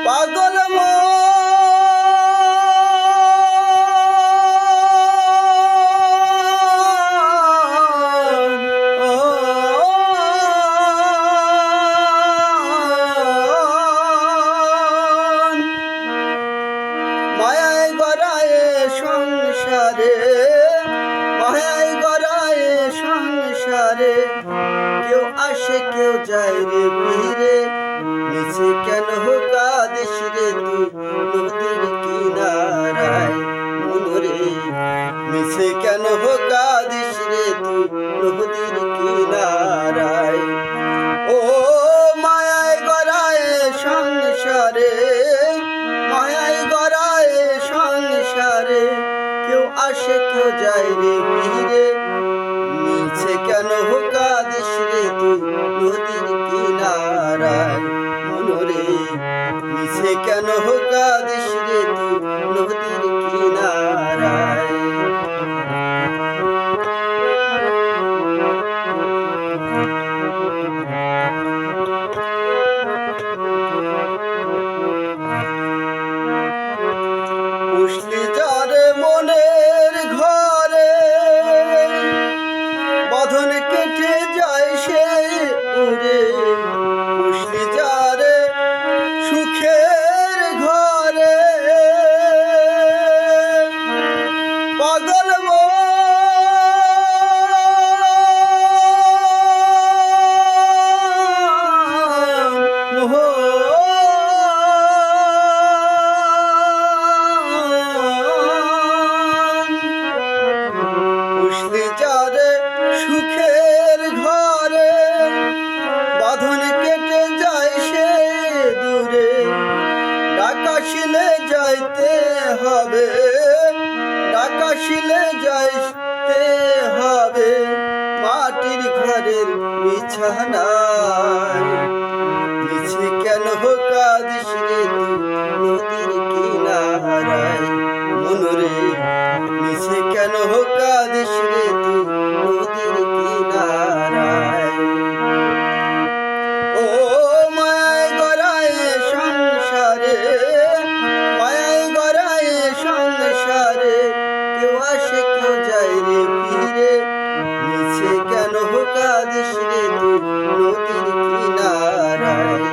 পাগল মায়ায় গড়ায় সংসারে, মায়ায় গড়ায় সংসারে, কেউ আসে কেউ যায় রে ভিড়ে, মিছে কেন কাঁদিস রে তুই নদীর কিনারায় মনরে, মিছে কেন কাঁদিস রে তুই নদীর কিনারায়। ও মায়ায় গড়ায় সংসারে, মায়ায় গড়ায় সংসারে, কেউ আসে কেউ যায় রে ভিড়ে, মিছে কেন কাঁদিস রে তুই নদীর কিনারায় মনরে, মিছে কেন কাঁদিস রে তুই নদীর কিনারায়। পুষলি যারে মনের ঘরে, বাঁধন কেটে যায় সে উড়ে, পুষলি যারে সুখের ঘরে, পাগল পুষলি যারে সুখের ঘরে, বাঁধন কেটে যায় সে দূরে, ডাকাশিলে যাইতে হবে, ডাকাশিলে যাইতে হবে মাটির ঘরের বিছানায়, মিছে কেন কাঁদিস রে তুই নদীর কিনারায় মনরে, মিছে কেন কাঁদিস রে তুই নদীর কিনারায়। ও মায়ায় গড়ায় সংসারে, মায়ায় গড়ায় সংসারে, কেউ আসে কেউ যায় রে ফিরে, মিছে কেন কাঁদিস রে তুই নদীর কিনারায়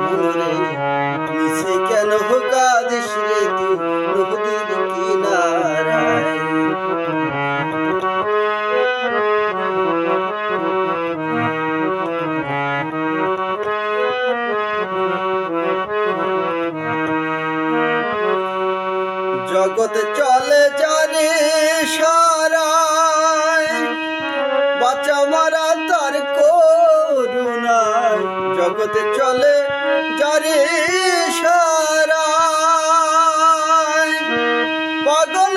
মনরে, মিছে কেন কাঁদিস রে তুই নদীর কিনারায়। জগৎ চলে যারে সারায়, বাঁচা মারা তার করুণায়, জগৎ চলে যারে সারায়, পাগল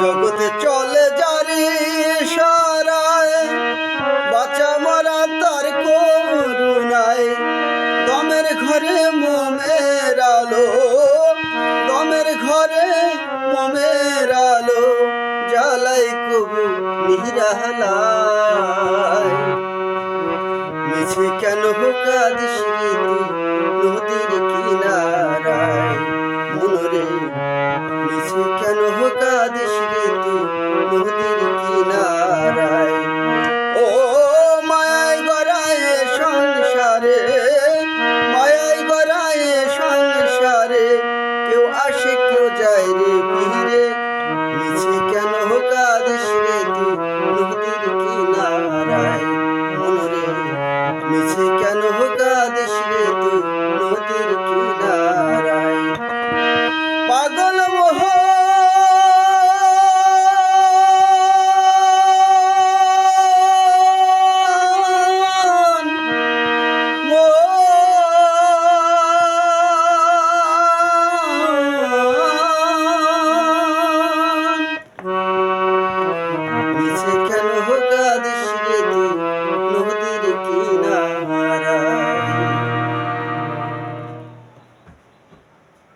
জগতে চলে যারে সারায়, বাঁচা মারা তার করুণায়, দমের ঘরে মোমের আলো, দমের ঘরে মোমের আলো, জ্বালাই কবু নিরালায়, মিছে কেন কাঁদিস